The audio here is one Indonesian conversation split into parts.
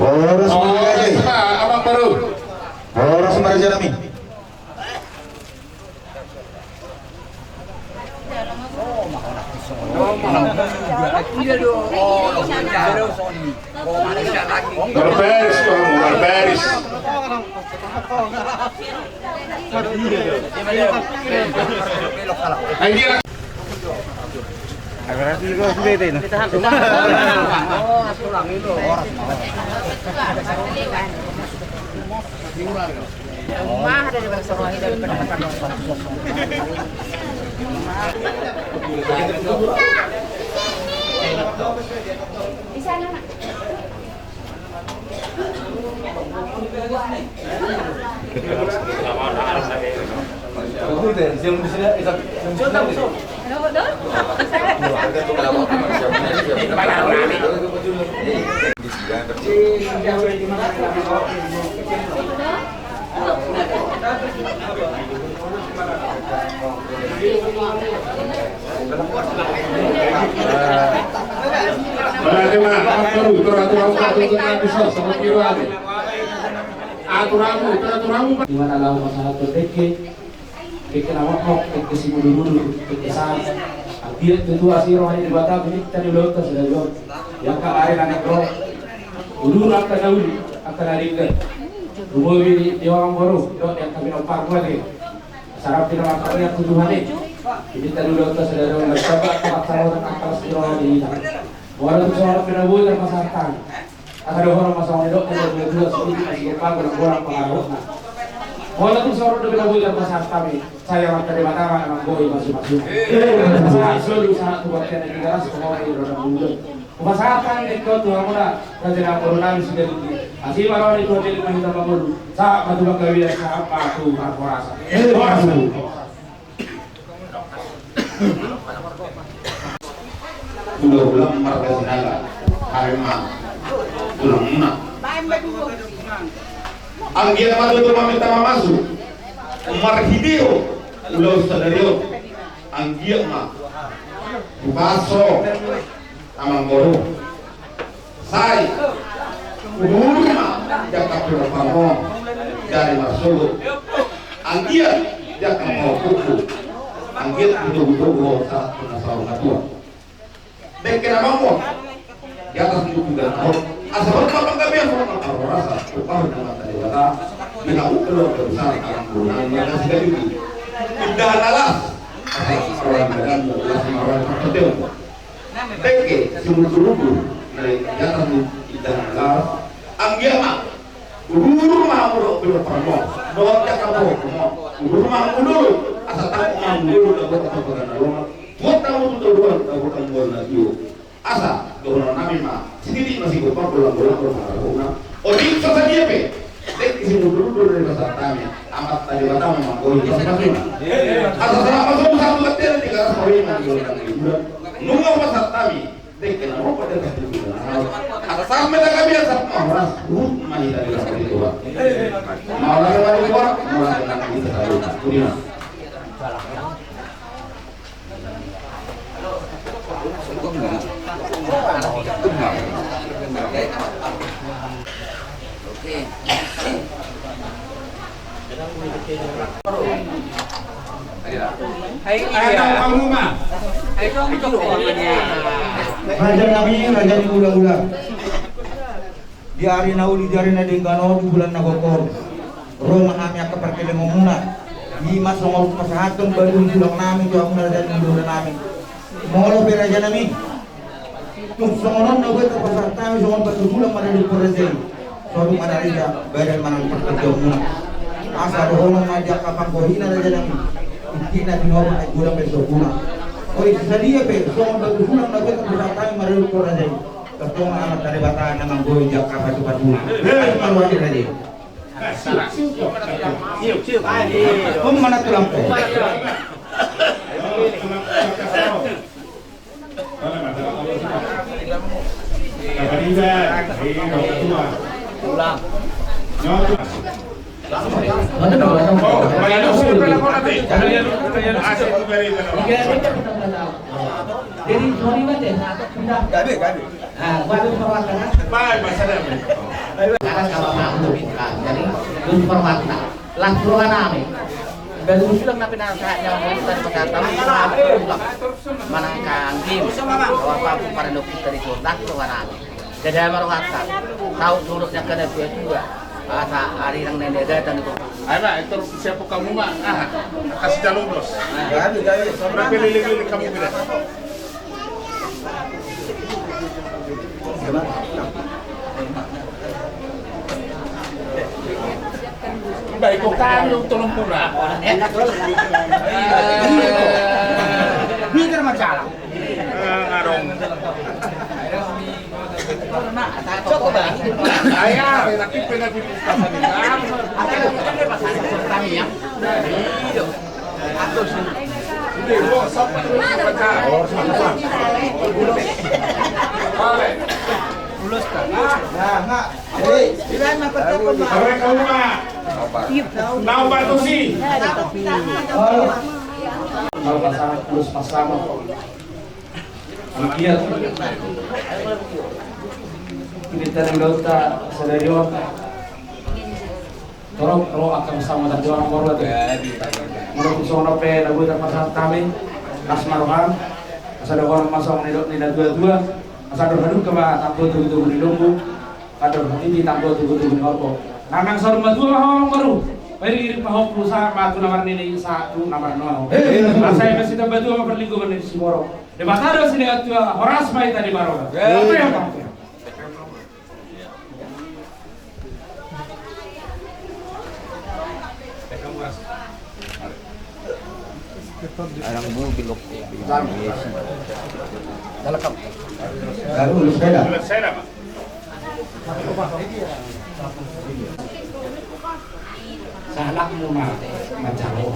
Boros lagi. Abang baru. Boros Maria Nami. Berberes kamu, berberes. Ayo Agora tu ko sige din. Oh, asulang itu orang. Rumah ada di Bangsorohi dari pendapatan di sana. Gimana lau masalah terdeke bikin awak bikin si dulu bikin sah dia tentu asiro hanya di Batam ini kita di Lota sudah jauh yang ke area anak bro dulu akan hari ke rumah ini di orang baru dok yang kami nampak lagi sarap tidak makannya tujuan ini jadi tadi Lota sudah jauh mencoba tempat sarau akal asiro di walau soal penabu dan masyarakat ada orang masalah dok yang berdua sedikit masih lupa kurang pengaruh. Walaupun seorang udah bilang bukan masyarakat kami, saya orang dari Batam memang boy masing-masing. Selalu sangat kebaikan dan negara semua di dalam bumi. Masyarakat itu tuh muda dan tidak corona sudah tinggi. Asih baru itu jadi mahita bangun. Saat batu bangga wilayah apa tuh korporasi. ulang marga sinaga, harima, ulang muna. Ang ginawa doon mamita mamasu, marhidio, ulaw sa dario, ang giyama, baso, amang moro, say, uruma, jaka pinapamo, dari masulo, ang giyan, jaka maukuku, ang giyan buto-buto sa pinasawang natua. Dek kinamang mo, jaka sindukugan ako, asal kapag kami ang mga karorasa, upang naman talibata, minaukulong berusaha ang bulan yang sudah itu. Tidak adalah orang dalam orang tertentu. Teke simul-sulubu dari jatuh tidak adalah anggama. Guru mahmud belum pernah. Doa jaka bohong. Guru mahmud dulu. Asal tak mahmud dapat keterangan rumah. Buat tahu tuh dua bukan bola itu. Asa doa nami mah. Sini masih gopar bola-bola rumah. Odi sasaja pe. Dek isi dulu dari pasar kami. Amat tadi Batam memang boleh pasar kami. Asal salah masuk satu ketir di garas kami menjual kami. Nunggu pasar kami. Dek kenapa pada kasih kita? Asal sampai kami asal orang mani dari garas kami itu. Mau lagi mani buat, mau lagi nak kita tahu. Kurina. Raja Nabi, Raja di ulang-ulang. Di hari nauli, di hari nadingkano, di bulan nagokor. Roma kami akan perkele muna. Di mas ngol pasahatong baru di ulang namin, di amuna Raja di ulang namin. Molo pe Raja Nabi. Kung songonon na buat pasar tayo, songon patugulang manalil ko Raja. Suatu manalida, badan manang perkerja muna. Asa rohong ngajak kapang kohina Raja Nabi. Hindi na binoba ay gulang beso guna. Oy, sa dia pe, songon patugulang na buat pasar tayo manalil ko Raja. Katong anak dari Bataan namang goy jak kapatu-patu. Ay maluwadi Raja. Siup. Kung mana tulang po. Ulang. Jadi sorry banget ya, pindah. Gabe. Ah, gua ada perwakilan. Bye, masalah. Karena kalau mampu kita, jadi informasi lah suruhan kami. Dan usulan na pinakasahan niya ang tadi pagkataon, manangkang game, apa para kita di kota suruhan namin. Jadi maruhata, tahu surutnya kena dua, asa hari yang nenek datang itu. Ayo, itu siapa kamu mah? Kasih jalur bos. Berapa lilik kamu pilih? Baik, kok tahu tolong pura. Biar masalah. Ngarong. Cukup bang. Saya, tapi pernah di pasar ini. Kami ya. Atus. Ini bos, apa terus baca? Lulus kan? Apa kamu mah? Mau bantu sih? Kalau pasangan terus pasangan Agia kita ngelota sedarion torong kalau akan sama dan jualan korban menurut sono pe lagu dan pasangan kami asmaroham asal orang masuk nida dua asal haduk ke bawah tampil tubuh di lumbu kadar hati tampil tubuh di korpo nang sorma dua orang baru Peri mahok pusa matu namar nini satu namar nol. Saya masih dapat dua perlingkungan di Simoro. Debatado sini atua horas mai tadi baru. Apa yang kamu? Arang mobil oke. Dalekap. Lalu sepeda. Selesai dah, Pak. Salah muna macaro.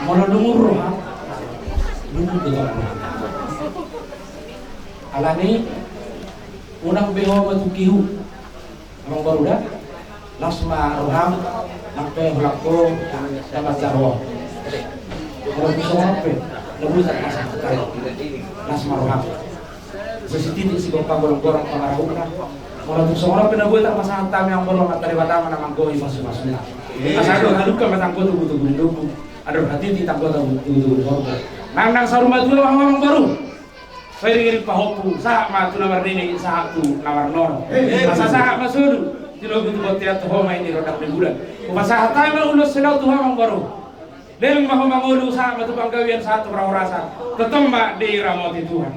Mono lumur ha. Lumur juga. Alani unang beho matukihu. Amang baru dah. Lasma roham nakpe hulako dan macaro. Kalau bisa apa? Lebih tak masak sekali. Lasma roham. Sesititik si bapak gorong-gorong pengarahuna. Kalau untuk seorang penabuh tak masalah tam yang baru nggak terima taman nama goy masuk-masuknya. Asal ada luka matanggo tubuh-tubuh hidupku. Ada hati di tanggo tubuh-tubuh hidupku. Nang saruma dua orang baru. Saya ingin pahopu sah matu nomor ini satu nomor nol. Masa sah masuk tidak begitu buat tiap tuhoma ini rodak bulan. Masa taman ulus selau tuhoma baru. Leng mahu mangulu sah matu panggawian satu orang rasa. Tetembak di ramoti Tuhan.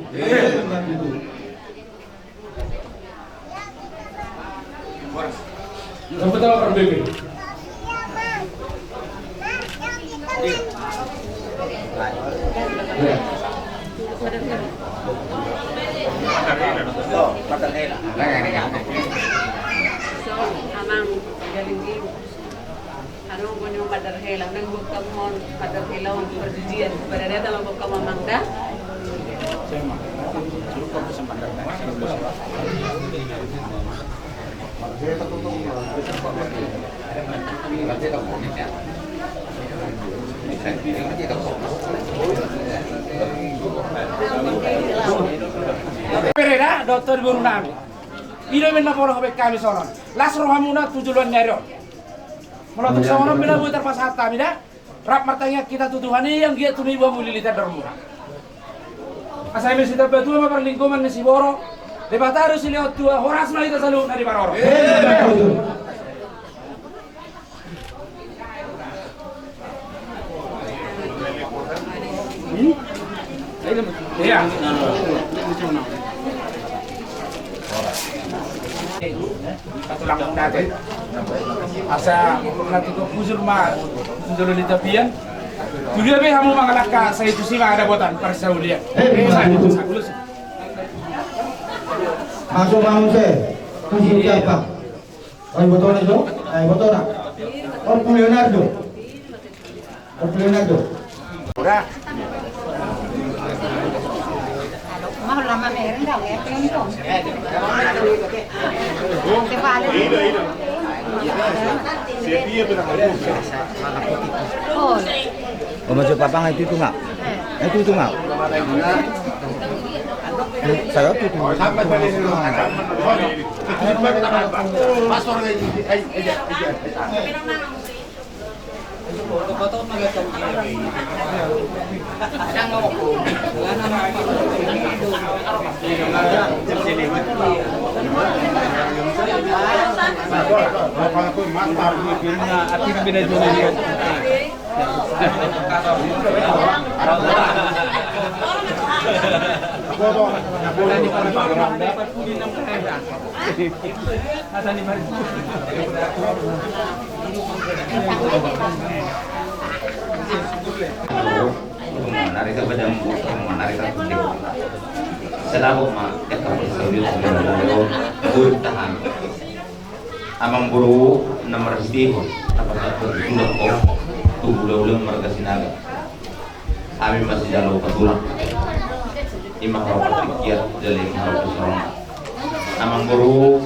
Sampai tahu PBB. Amang galing din. Ano mo yung padarhelang nang bukam mo padarhelang perjudian pada dia dalam bukam mamangda. Pereda, dokter Burunami. Ilo men lapor ke kami soron. Las rohamuna tujuan nyaro. Melatuk soron bela buat terpasat kami dah. Rap martanya kita tuduhani yang dia tuni buah mulilita darmura. Asal mesti dapat dua mapar lingkungan di Siboro. Debatado si lewat dua horas na kita selalu dari Baroro. Iya. Satu langsung natin. Asa nanti ko puzur ma puzur di tapian. Tujuh be kamu mangalaka sa itu sih ada buatan persaulia. Masuk bangun se. Tujuh siapa? Ay betul na jo? Ay betul na. Or Leonardo. Or Leonardo. Udah. Mahal naman meron daw eh pinto. Oh, masuk papang itu nggak? Itu nggak? Saya? Sampai balik dulu. Pasor menarik kepada menarik penting. Selalu mak guru tahan. Amang guru nomor sedih apa satu sudah kau tu ulang mereka sinaga. Kami masih jalur ketulang. Imam rapat pikir dari harus serong. Amang guru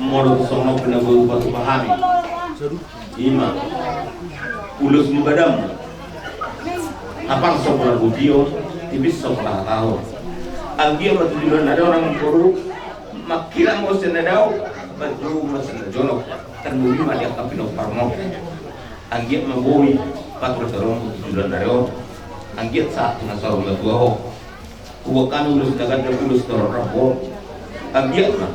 modal sono kena guru batu pahami. Imam ulus mubadam. Apang sekolah budio, tipis sekolah tahu. Algia bertujuan ada orang guru makira mau senadau, baju mau senadjonok. Termudi madia kapino parmo. Algia membui patur terong tujuan ada. Algia saat nasarong bertuah. Kuwa kami ulus dagat dan ulus terong rabo. Algia lah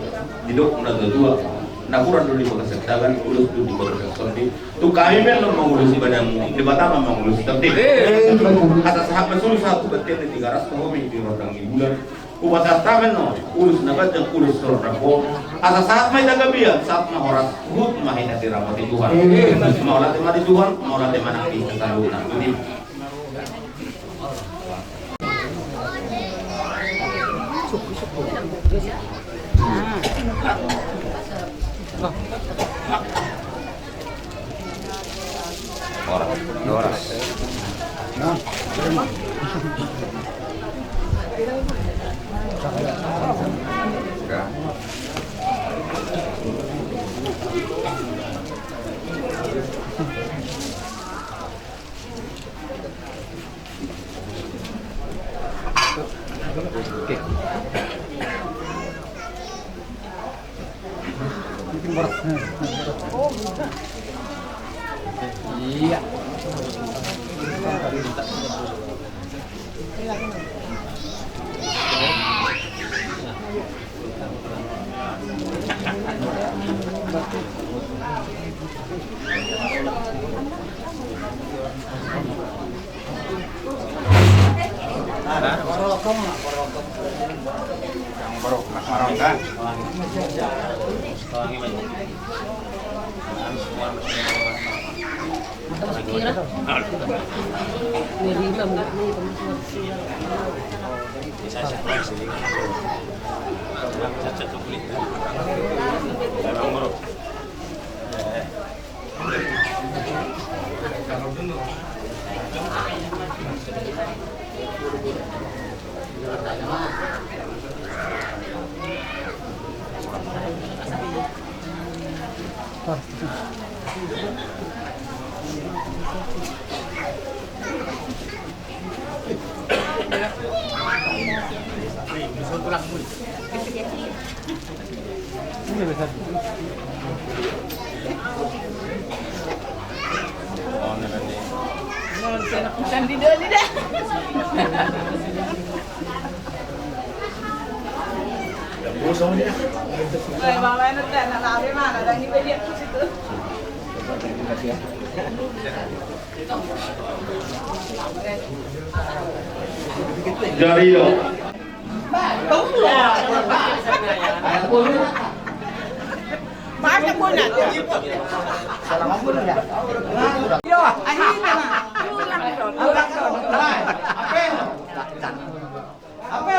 didok menada dua. Nakuran dulu di bawah sektaran, ulus dulu di bawah sektaran. Tu kami memang mengurus ibadahmu, di Batam mengurus tertib. Atas sahabat sulu satu betul di 300 kami di rodang bulan. Upatas tamen no, urus nabat dan urus sorrako. Atas saat mai tagabian, saat mahoras hut mahina dirahmati Tuhan. Mau latih mati Tuhan, mau latih manakti kesalunan. Jadi Doras. Nah. Iya. Lidah. Mama enak dan anak mana dan ini beliau di situ. Jario. Macam mana? Salah pun ya. Yo, akhirnya. Apa? Apa?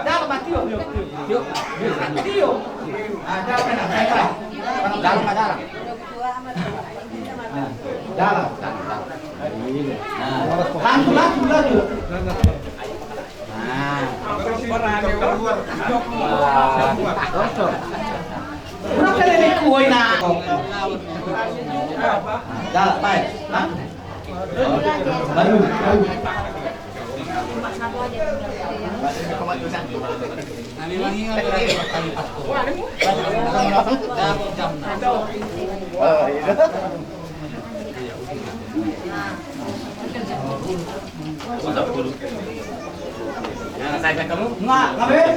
Dah mati yuk. Yuk. Ada apa nak saya? Dalam dalam. Dalam. Langsung. Berapa ini kue nak? Dah, baik. Baru. Nggak, ngapain?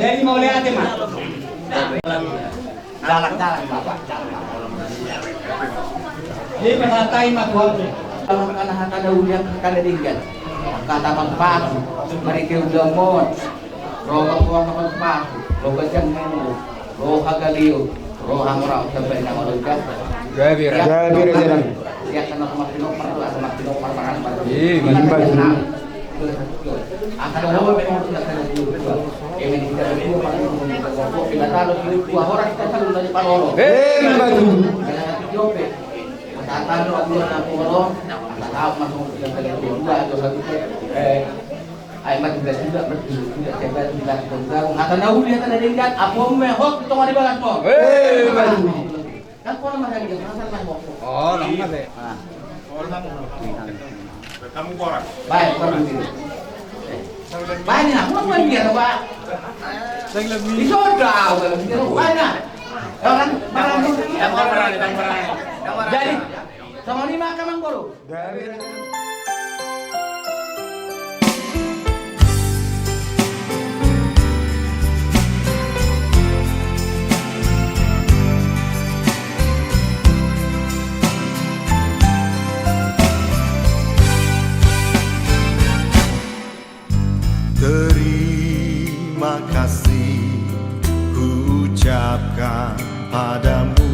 Jadi mau lihat ya, Mas? Jalan-jalan Bapak. Jadi masatain Mas Tuhan. Kalau kana ulian kana dinggan. Kata pagpag, marikil gamot. Roga po ang pagpag, roga jangan, roga galiw, roga murah sampai nama roga. Jaya Bira Jalan. Ya kana makinok marang. Maju. Akan ada memang tidak ada dulu. Ini tidak ada dulu kalau kita tahu dua orang kita selalu dari Parolo. Maju. Karena Jope. Kata lu aku aku Parolo, tahu masuk yang kedua atau satu ay maganda juga tidak cepat tidak tunggal. Kata nauli yang ada dengan apa mehok itu mari balas mo. Maju. Kan kau nama lagi masalah mo. Oh, nama deh. Kamu korak. Baik, baru baik ni nak, mau biar apa? Itu dah, banyak. Orang barang Jadi, sama lima kamang guru. Dari ucapkan padamu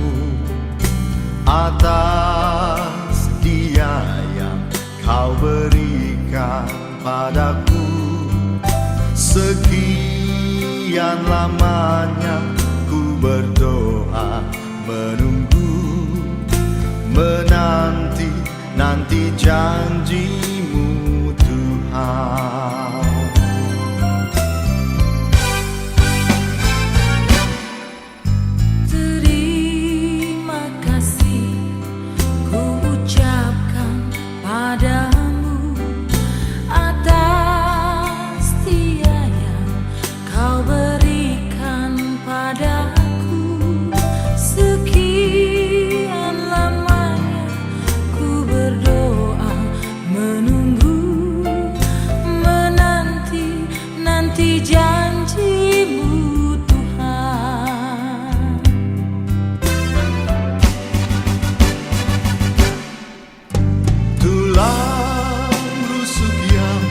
atas dia yang kau berikan padaku. Sekian lamanya ku berdoa, menunggu, menanti janjimu Tuhan. Terima kasih ku ucapkan padamu atas setia yang kau berikan padaku. Sekian lamanya ku berdoa, menunggu, menanti janjimu Tuhan. Tulang rusuk yang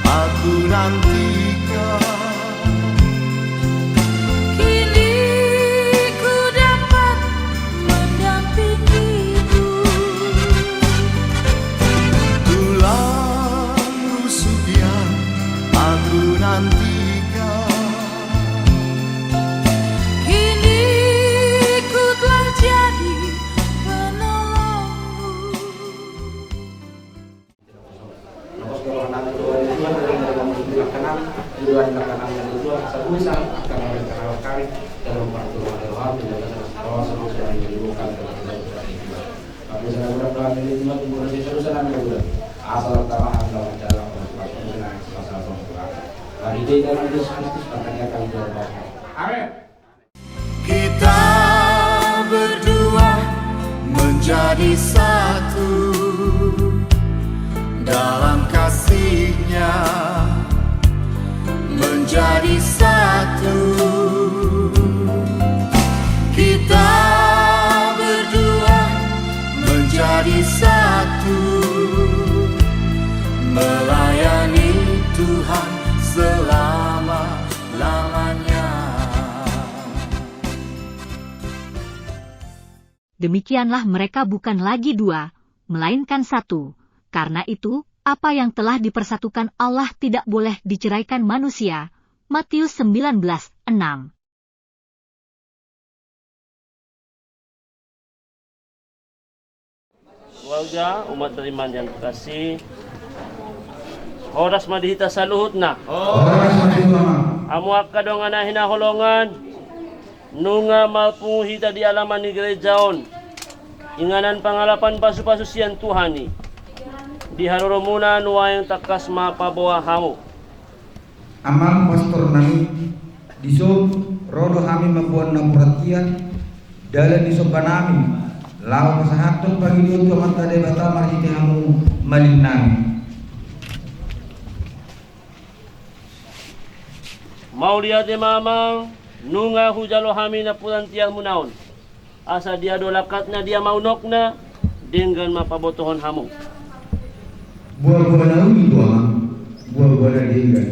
aku nantikan, Kini ku dapat mendampingimu. tulang rusuk yang aku nantikan. Kini ku telah jadi penolongmu. Amin. Kita berdua menjadi satu dalam kasih-Nya, menjadi satu. Kita berdua menjadi satu, melayani Tuhan selama-lamanya. Demikianlah mereka bukan lagi dua, melainkan satu. Karena itu, apa yang telah dipersatukan Allah tidak boleh diceraikan manusia. Matius 19:6. Keluarga umat beriman yang terkasih, Horas madihita sa luhut na. Amo akadong anahin na holongan, nunga malpunguhita di alaman ni gerejaon, inganan pangalapan pasu-pasu siyan Tuhani, di harurumuna nuwayang takas mapabawa hamo. Amang pastor nami diso rodo kami mabuan na perhatian dalam diso panami lao kasahatun pagi dulu mata de bata marhiti hamu malin nami. Mau lihat ya mamang, nunga hujalo hami na pulang tiang munaon. Asa dia dolakat na dia maunok na, dengan mapabotohon hamo. Buah-buah na umi doang, buah-buah na dinggan.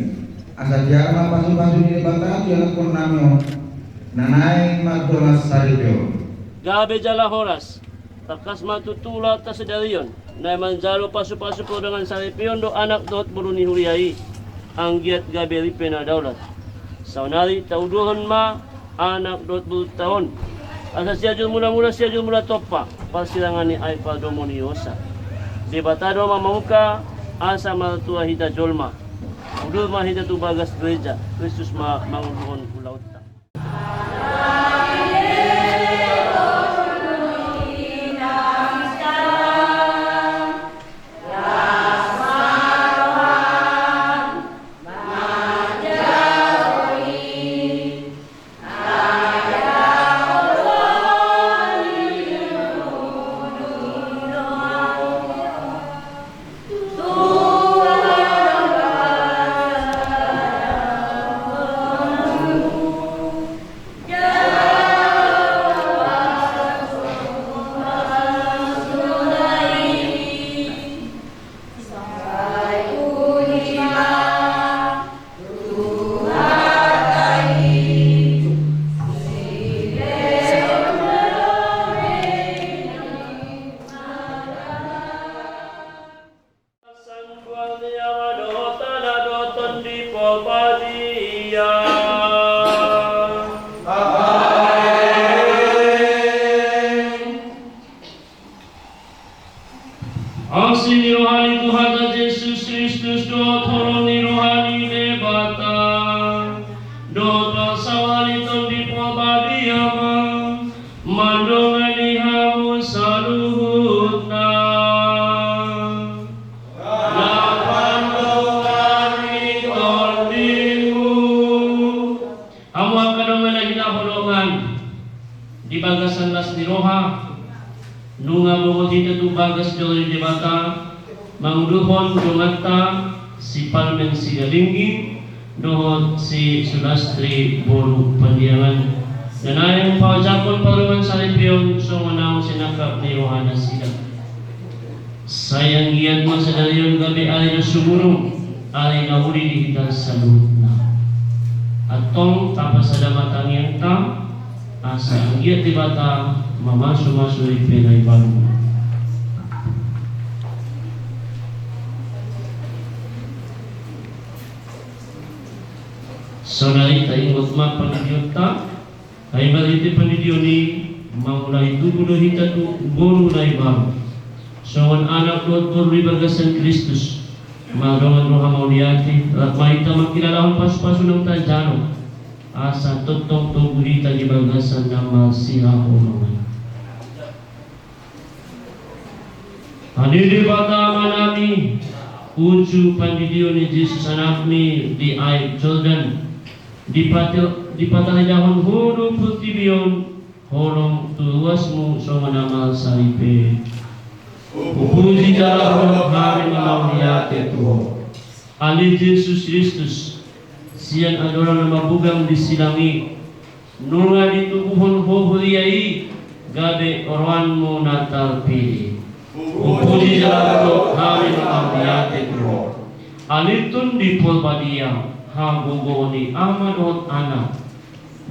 Asa dia pasu-pasu di bata dia pun nami nanay magdolas saripyo. Gabe jala horas, takas matutula ta sedarion, na manjalo pasu-pasu ko dengan saripion do anak dot buruni huriai, ang giat gabe ripe na daulat. Saunari tauduhon ma anak dot tahun. Asa siya mula-mula topa pasilangan ni ay padomoniosa. Di batado mamamuka asa matua hita jolma. Udul ma hita tu bagas gereja. Kristus ma manguduhon ulauta. diama mandongani hamu saluhutna napandongani tordimu hamu akadongan lagi naholongan di bagasan las di roha nunga bogotita tu bagas jori debata mangduhon dumata si Palmen Sigalinggi dohot si Sulastri Boru Pandiangan dan ayang pawajakon paruman salipion so manaw sinakap ni Rohana sila sayang giyan mo sa daliyon gabi ay na sumurong ay nahuli di kita sa na atong tapasadamatan yang ta asa ang giyat di bata mamaso-maso ipinay bago. Saudari taingot ma panidiyota ay baliti panidiyoni maulay tubulo hita tu boru na ibaru soan anak Lord boru ibagasan Kristus marongan roha mauliyati at mahita magkilalahon pasu-pasu ng tajano asa totong tugulita ibagasan na masiha ulungan hanili bata manami uju pandidiyoni Jesus anak ni di air Jordan di patahidahon hulu putibion holong tuasmu so manamal saripe upuji dalam kami mengauliyate Tuhan ali Yesus Kristus sian adorang nama bugang disilangi nunga ditubuhon hohuliyai gabe orwanmu natal pilih upuji dalam kami mengauliyate Tuhan alitun di polbadia hagugoni amadot anak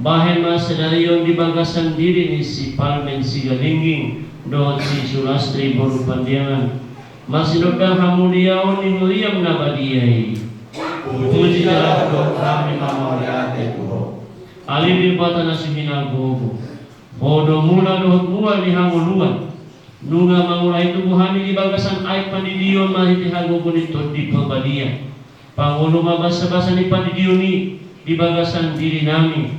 bahen mas sedarion di bagasan diri ni si Palmen Sigalinggi doon si Sulastri Boru Pandiangan masinodang hamuliaon ni William Nabadiyay puji dalam doon kami mamawiyate Tuhan alim di bata na si Hinagogo hodo mula doon mual di hamuluan nunga mangulay tubuhani di bagasan ay pandidiyon mahiti hagogo nito di Palbadia Pangulo mabasa-basa ni Pandidiyoni di bagasan diri nami.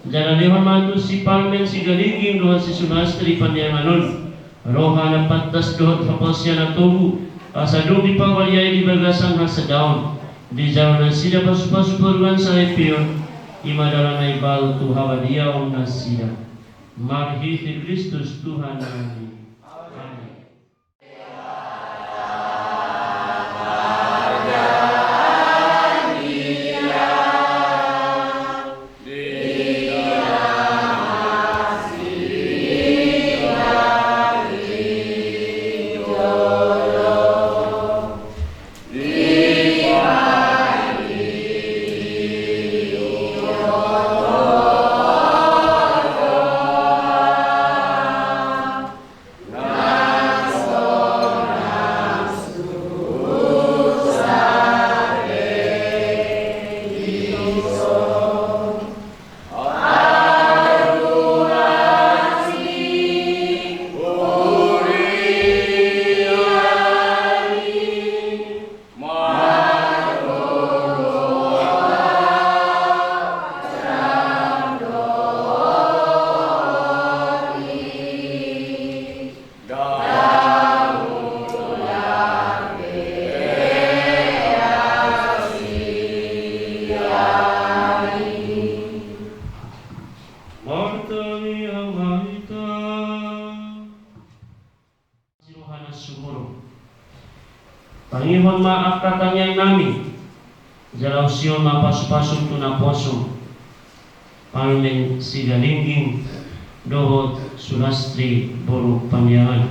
Jangan lehon mantu si Palmen Sigalinggi doon si Sulastri Pandianganon. Roha na patas doon kapasya na tubu. Asadong di pawaliyay di bagasan hasa daon. Di jauh na sila pasu-pasu peruan sa epion. Imadala na ibal tu hawadiyaw na sila. Marhiti Kristus Tuhan namin. Pangihon maaf katanya nami Jalaw siyon mapasu-pasong tunaposong Palmen Sigalinggi dohot Sulastri Boru Pandiangan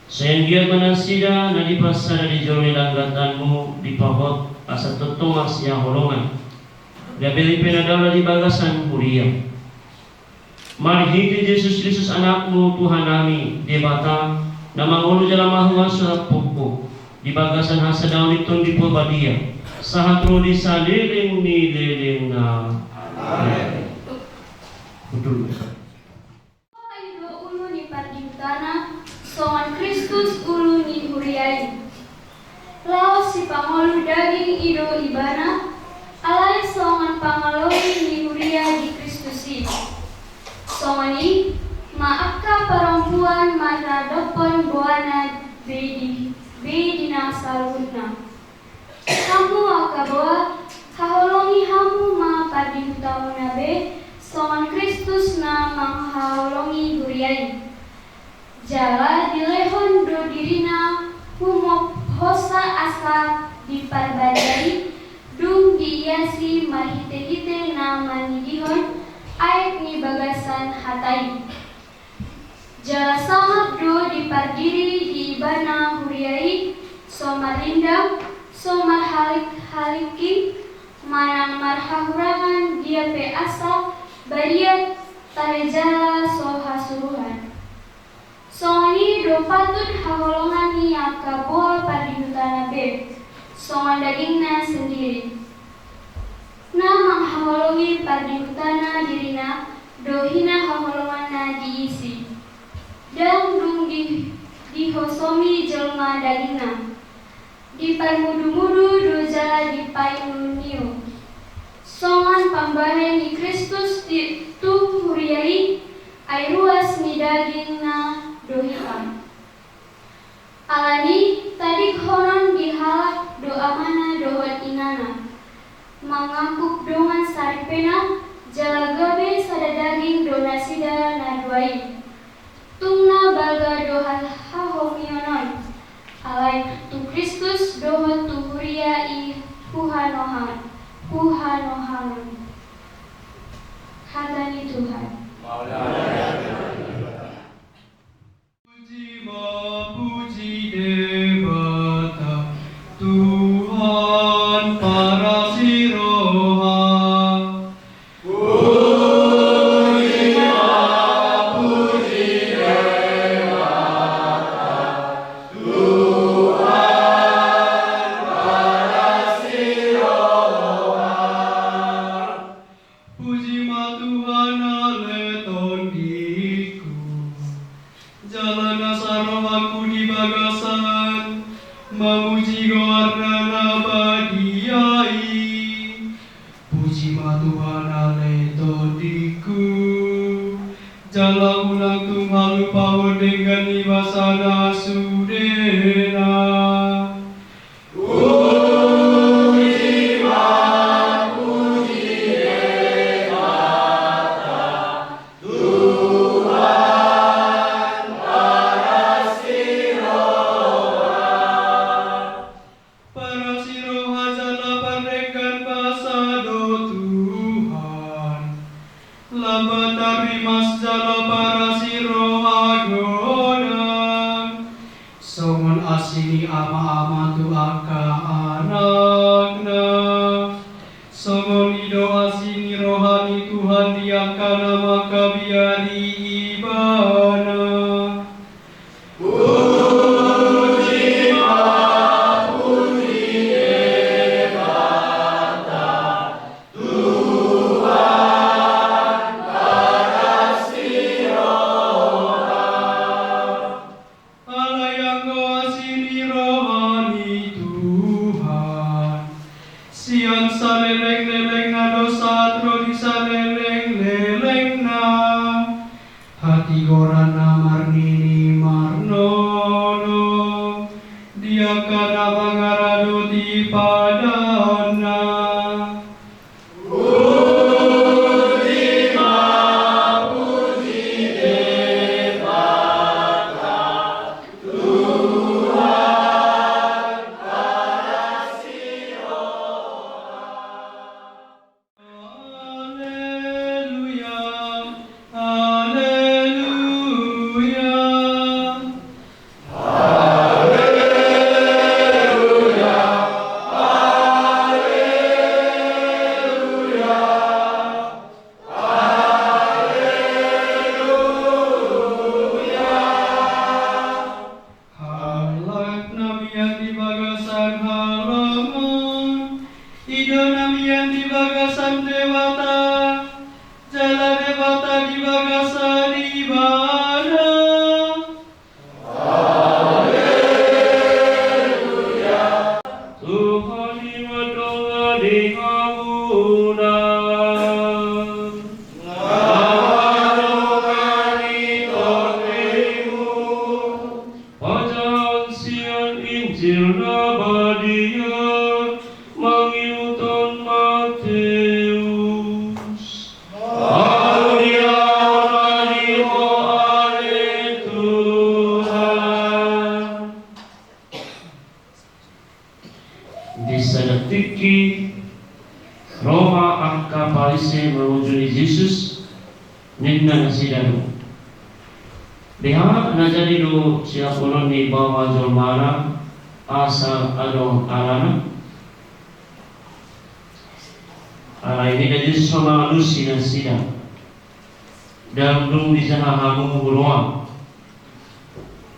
Sayan giat manasida na dipasada di jori langgatanmu dipahot asa tutungak siya holongan Gabili pinadaw di bagasan kuliah Marhiti Yesus Kristus anakmu Tuhan nami debata na mangulo jalan mahuan surat pokok di bagasan hasa daun itong di Polbadia sahatro di saliling ni liling na amen. Betul. Ayo ulu ni Pardintana songan Kristus ulu ni huriai lao si pangolu daging ido ibana alai songan pangaloi ni huria di Kristusi Songoni maaka perempuan mana dopon buana bedina salunna. Kamu akabawa haholongi hamu ma padi hutauna be songon Kristus na manghaholongi huriai. Jala dilehon do dirina humop hosa asa diparbadai dung diiasi mahite-hite na manidihon aib ni bagasan hatai. Jala sangat do dipardiri di ibana huriai somarindam somarhalik-haliki manang marhahurangan dia pe asa bariat tarejala sohasuruhan. Songani do patut haholongan ni akaboa padihutana be songan dagingna sendiri. Na manghaholongi padihutana dirina dohina haholonganna diisi. Dan dung dihosomi jelma dagingna. Diparmudu-mudu doja dipainuniu. Songan pambahe ni Kristus tu huriai ai ruas ni dagingna dohikan. Alani tadi honon dihalak doa mana doa inana. Mangangkuk dongan saripena jalagabe sada daging donasida naduai. Tungna balga doha hahomionon. Alai tu Kristus doha tu huria i huhanohan. Hatani Tuhan. Puji debata Tuhan para siroha. Ngawaro Lihat najari do siya konon ni bawa jolmara asa adong alana. Ini dari sama alusi sida dan belum disahahamu beruang.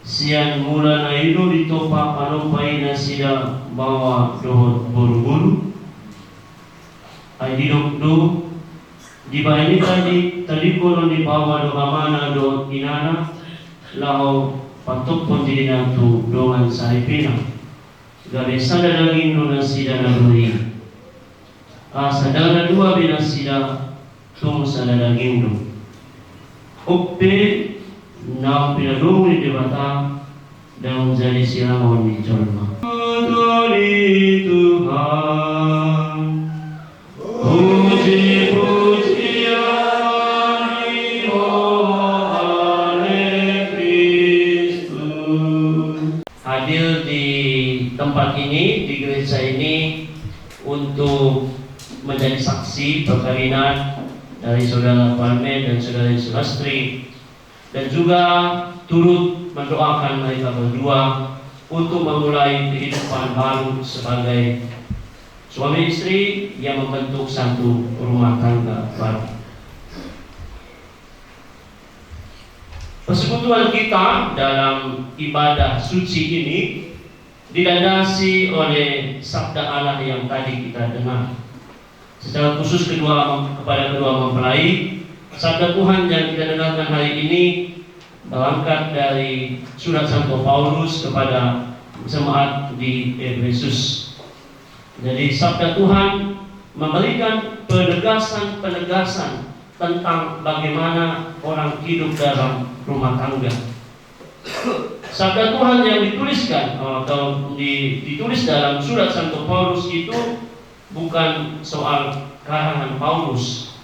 Sian mula na ino ditopa panumpay na sida bawa dohot buru-buru. Ay didok-do di ba ini tadi konon di bawah doa mana doa inana lau patok pun jadi nantu doan saripina gabe sada daging nuna sida naguri sadana dua bina sida tung sada daging do uppe na pinadong ni debata dan menjadi silangon di jolma Tuhan puji hadir di tempat ini, di gereja ini untuk menjadi saksi perkawinan dari saudara Parmen dan saudara Sulastri, dan juga turut mendoakan mereka berdua untuk memulai kehidupan baru sebagai suami istri yang membentuk satu rumah tangga baru. Persekutuan kita dalam ibadah suci ini dilandasi oleh sabda Allah yang tadi kita dengar. Secara khusus kepada kedua mempelai, sabda Tuhan yang kita dengarkan hari ini berangkat dari surat Santo Paulus kepada jemaat di Efesus. Jadi sabda Tuhan memberikan penegasan tentang bagaimana orang hidup dalam rumah tangga. Sabda Tuhan yang dituliskan atau ditulis dalam surat Santo Paulus itu bukan soal karangan Paulus.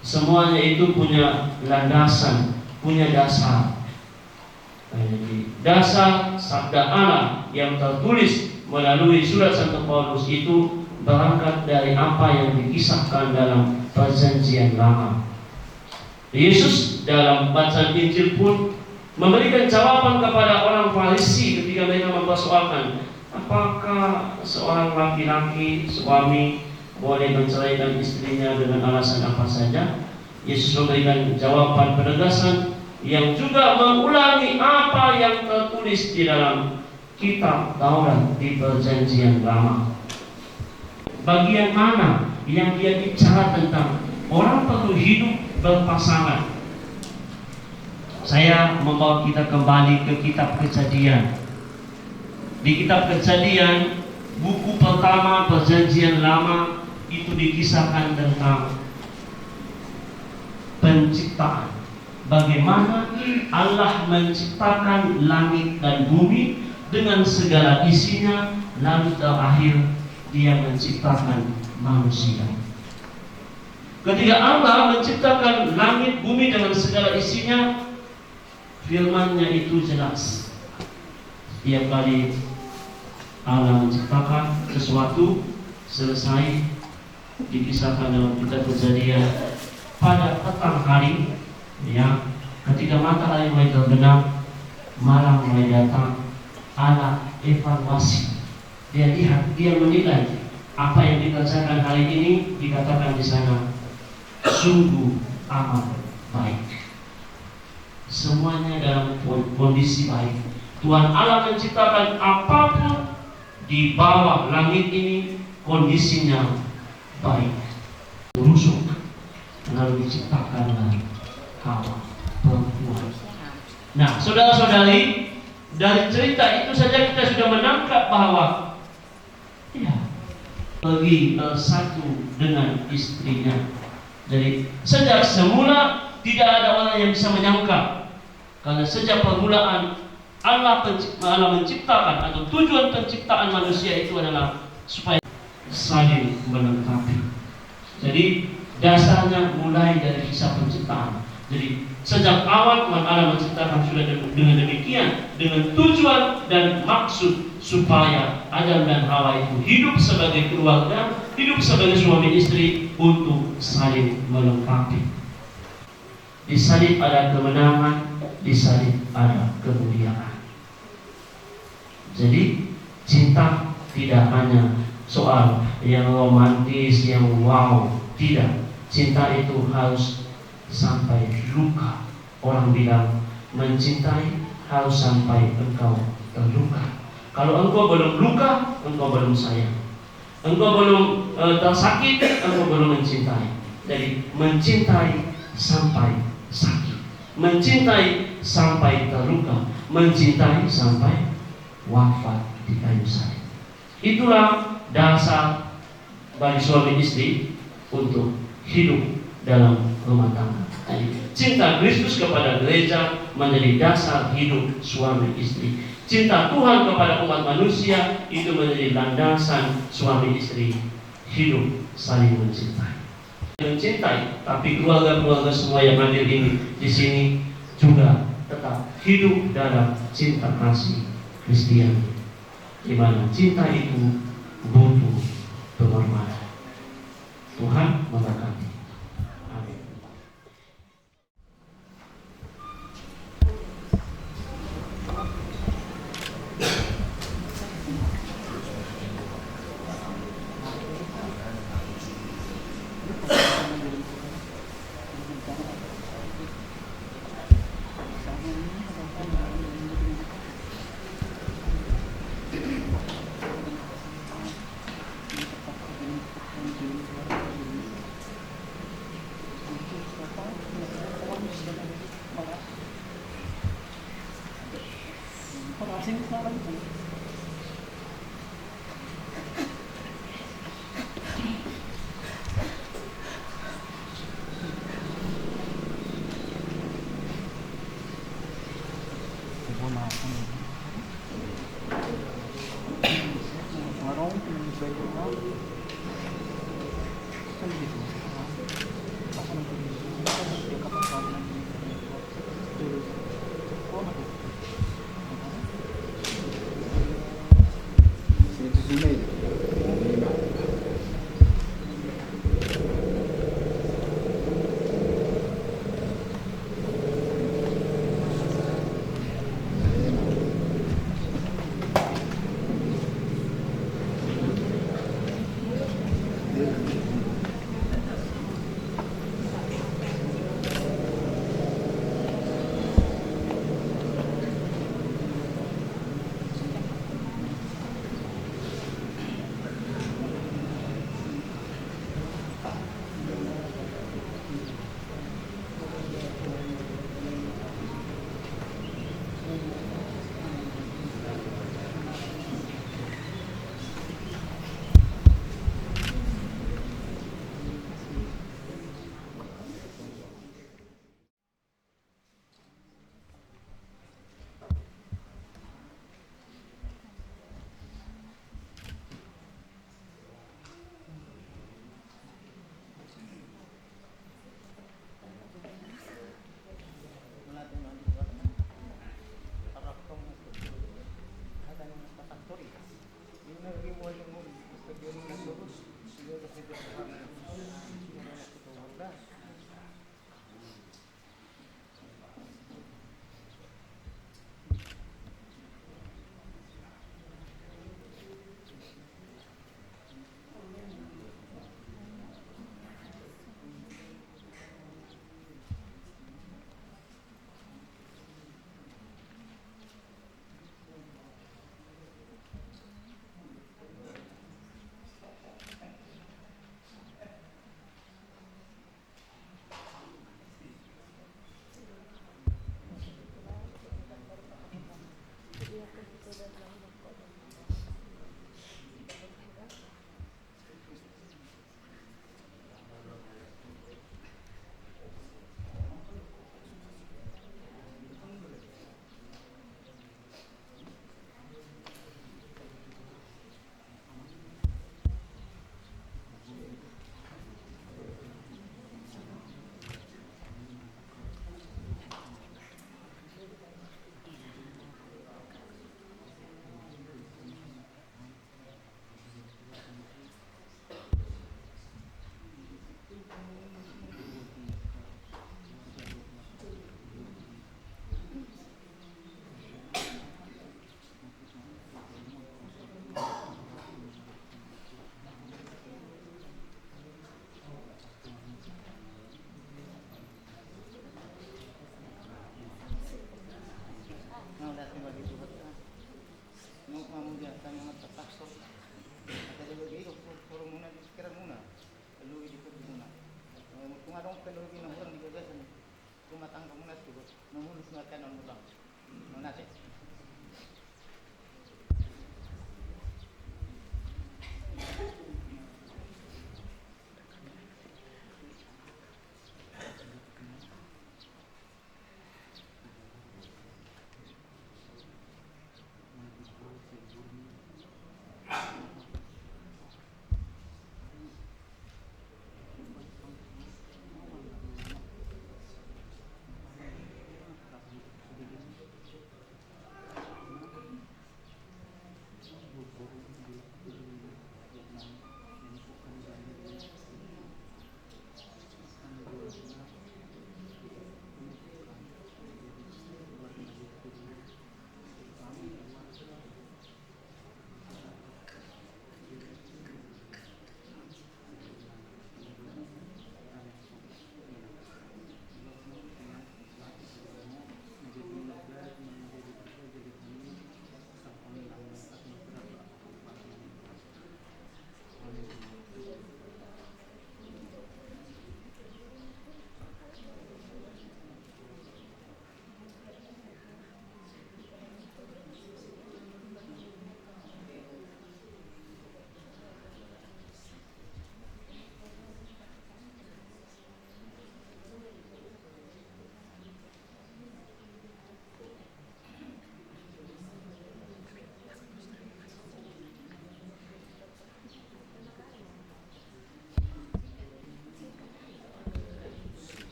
Semuanya itu punya landasan, punya dasar. Jadi dasar sabda Allah yang tertulis melalui surat Santo Paulus itu berangkat dari apa yang dikisahkan dalam Perjanjian Lama. Yesus dalam bacaan Injil pun memberikan jawaban kepada orang Farisi ketika mereka mempersoalkan apakah seorang laki-laki suami boleh menceraikan istrinya dengan alasan apa saja. Yesus memberikan jawaban penegasan yang juga mengulangi apa yang tertulis di dalam kitab Taurat di Perjanjian Lama. Bagian mana yang dia bicara tentang orang perlu hidup berpasangan. Saya membawa kita kembali ke kitab Kejadian. Di kitab Kejadian, buku pertama Perjanjian Lama itu dikisahkan tentang penciptaan. Bagaimana Allah menciptakan langit dan bumi dengan segala isinya, lalu terakhir Dia menciptakan manusia. Ketika Allah menciptakan langit bumi dengan segala isinya, firman-Nya itu jelas. Setiap kali Allah menciptakan sesuatu, selesai dikisahkan dalam kitab Kejadian pada petang hari, ya, ketika matahari mulai terbenam, malam mulai datang, Allah evaluasi. Dia lihat, dia menilai apa yang dikerjakan hari ini, dikatakan di sana sungguh amat baik. Semuanya dalam kondisi baik. Tuhan Allah menciptakan apapun di bawah langit ini kondisinya baik. Rusuk, lalu diciptakanlah Hawa perempuan. Nah, saudara-saudari, dari cerita itu saja kita sudah menangkap bahwa pergi bersatu dengan istrinya. Jadi sejak semula tidak ada orang yang bisa menyangka, karena sejak permulaan Allah menciptakan atau tujuan penciptaan manusia itu adalah supaya saling melengkapi. Jadi dasarnya mulai dari kisah penciptaan. Jadi sejak awal Tuhan Allah menciptakan sudah dengan demikian, dengan tujuan dan maksud supaya Adam dan Hawa itu hidup sebagai keluarga, hidup sebagai suami istri untuk saling melengkapi. Di salib ada kemenangan, di salib ada kemuliaan. Jadi cinta tidak hanya soal yang romantis, yang wow, tidak. Cinta itu harus sampai luka. Orang bilang mencintai harus sampai engkau terluka. Kalau engkau belum luka, engkau belum sayang. Engkau belum tersakit, engkau belum mencintai. Jadi mencintai sampai sakit, mencintai sampai terluka, mencintai sampai wafat di kayu salib. Itulah dasar bagi suami istri untuk hidup dalam rumah tangga. Jadi cinta Kristus kepada gereja menjadi dasar hidup suami istri. Cinta Tuhan kepada umat manusia itu menjadi landasan suami istri hidup saling mencintai. Mencintai, tapi keluarga-keluarga semua yang hadir ini di sini juga tetap hidup dalam cinta kasih Kristiani, di mana cinta itu butuh pengorbanan. Tuhan memberkati. Amin.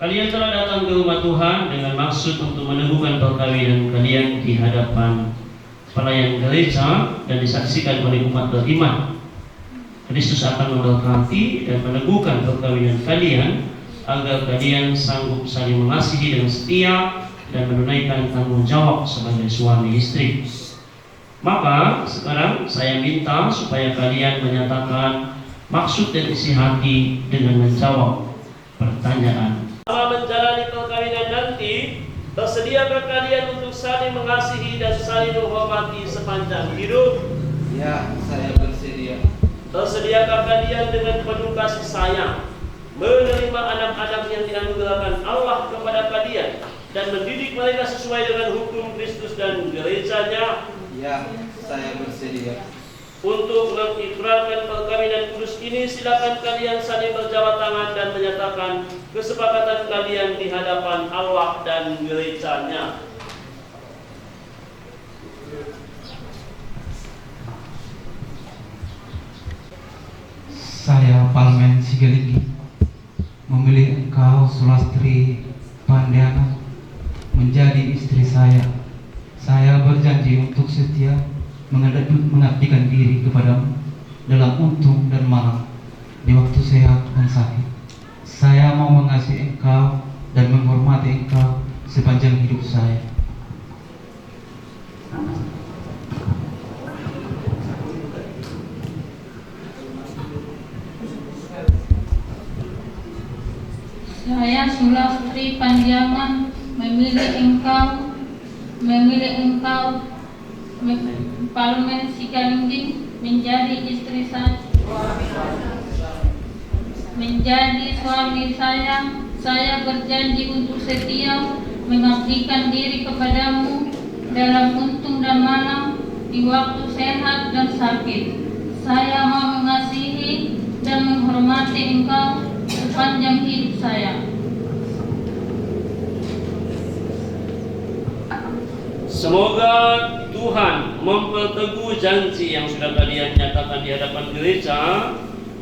Kalian telah datang ke rumah Tuhan dengan maksud untuk meneguhkan perkawinan kalian di hadapan pelayan gereja dan disaksikan oleh umat beriman. Kristus akan memberkati dan meneguhkan perkawinan kalian agar kalian sanggup saling mengasihi dengan setia dan menunaikan tanggung jawab sebagai suami istri. Maka sekarang saya minta supaya kalian menyatakan maksud dan isi hati dengan menjawab pertanyaan. Selama menjalani perkawinan nanti, bersediakah kalian untuk saling mengasihi dan saling menghormati sepanjang hidup? Ya, saya bersedia. Bersediakah kalian dengan penuh kasih sayang menerima anak-anak yang dianugerahkan Allah kepada kalian dan mendidik mereka sesuai dengan hukum Kristus dan gerejanya? Ya, saya bersedia. Untuk mengikrarkan perkawinan kudus ini, silakan kalian saling berjabat tangan dan menyatakan kesepakatan kalian di hadapan Allah dan gerejanya. Saya Palmen Sigalinggi memilih engkau Sulastri Pandiana menjadi istri saya. Saya berjanji untuk setia mengabdikan diri kepadamu dalam untung dan malam, di waktu sehat dan sakit. Saya mau mengasihi engkau dan menghormati engkau sepanjang hidup saya. Saya Sulastri Pandiangan memilih engkau Palmen Sigalinggi menjadi istri saya, menjadi suami saya. Saya berjanji untuk setia mengabdikan diri kepadamu dalam untung dan malam, di waktu sehat dan sakit. Saya mau mengasihi dan menghormati engkau sepanjang hidup saya. Semoga Tuhan memperteguh janji yang sudah kalian nyatakan di hadapan gereja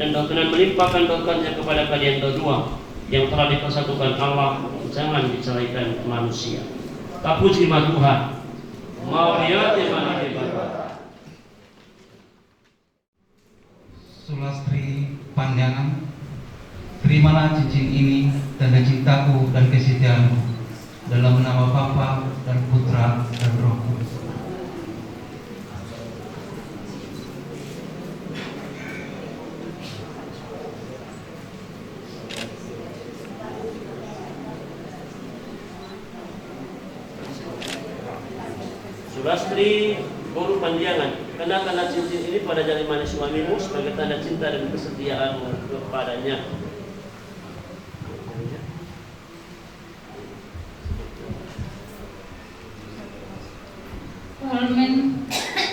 dan berkenan melimpahkan berkat-Nya kepada kalian berdua yang telah dipersatukan Allah, jangan diceraikan manusia. Tak puji Tuhan. Maria Timani Hebat. Sulastri Pandiangan, terimalah cincin ini tanda cintaku dan kesetiaanku dalam nama Bapa dan Putra dan Roh Kudus. Sulastri Boru Pandiangan Kenakanlah cincin ini pada jari manis suamimu sebagai tanda cinta dan kesetiaanmu kepadanya.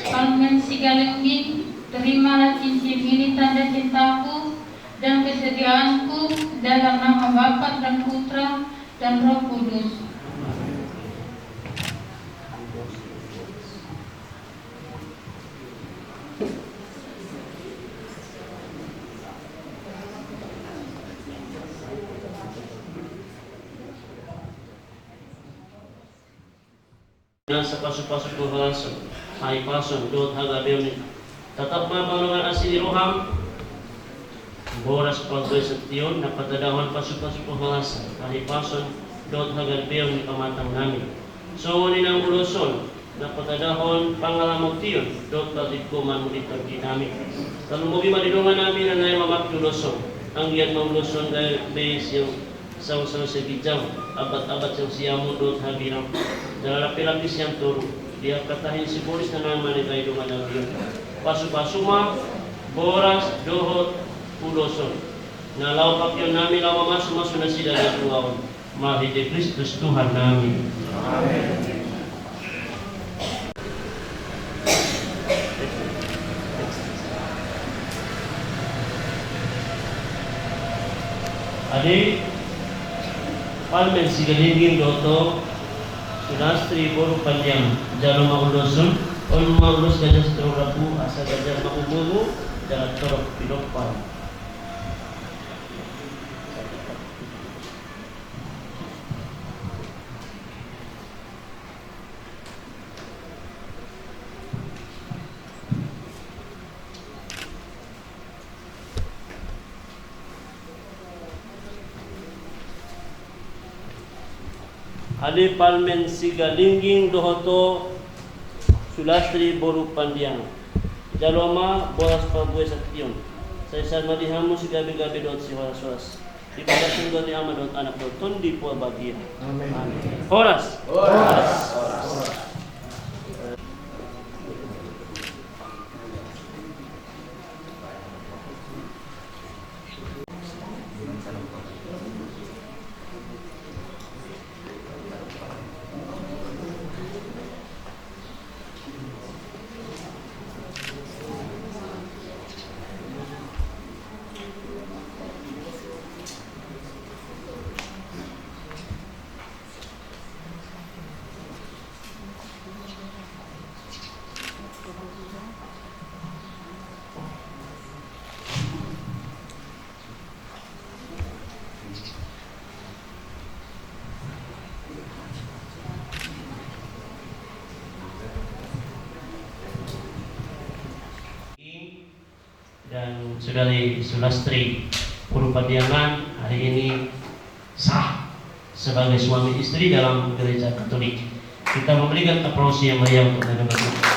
Palmen Sigalengging, terimalah cincin ini tanda cintaku dan kesetiaanku dalam nama Bapa dan Putra dan Roh Kudus. Dengan sepasuk-pasuk berhasil, hai pasung dot haga beuni. Tetap mabangungan asli roham, boras pagwe setion dapat tadawan pasuk-pasuk berhasil, hai pasung dot haga beuni kamatang nami. So ninang uluson dapat tadahon pangalamok tion dot tatikuman mulitan dinami. Lalu mogi madidongan namin na naay mamaktuloson, ang giat mamuluson dahil base yung saw-saw sa gijang, abat-abat sa siyamu dot habirang. Dalam lapis yang turun, dia katahin si polis na naman ito ay dumanang yun. Pasupasuma, boras, dohot, puloson. Nalaw pakyon namin lawa masu-masu na sila na tuwawan. Mahidi Kristus Tuhan namin. Amen. Adik, Palmen Sigalengging Doto, Sulastri Boru Panjang, Jalo Maulusun, On Maulus Gajah Seterorabu, Asa Gajah Maumuru, Jalan Torok Pidopal. Ali Palmen Sigalengging Dohoto Sulastri Boru Pandiang Jaloma Boras Pabue Saktion Saya madihamu si gabi-gabi dot si waras-waras Ibadah sungguh di ama dot anak dot tondi pua bagia. Amin. Horas. Dan Saudari Sulastri Boru Pandiangan hari ini sah sebagai suami istri dalam gereja Katolik. Kita memberikan aplausi yang meriah untuk mereka.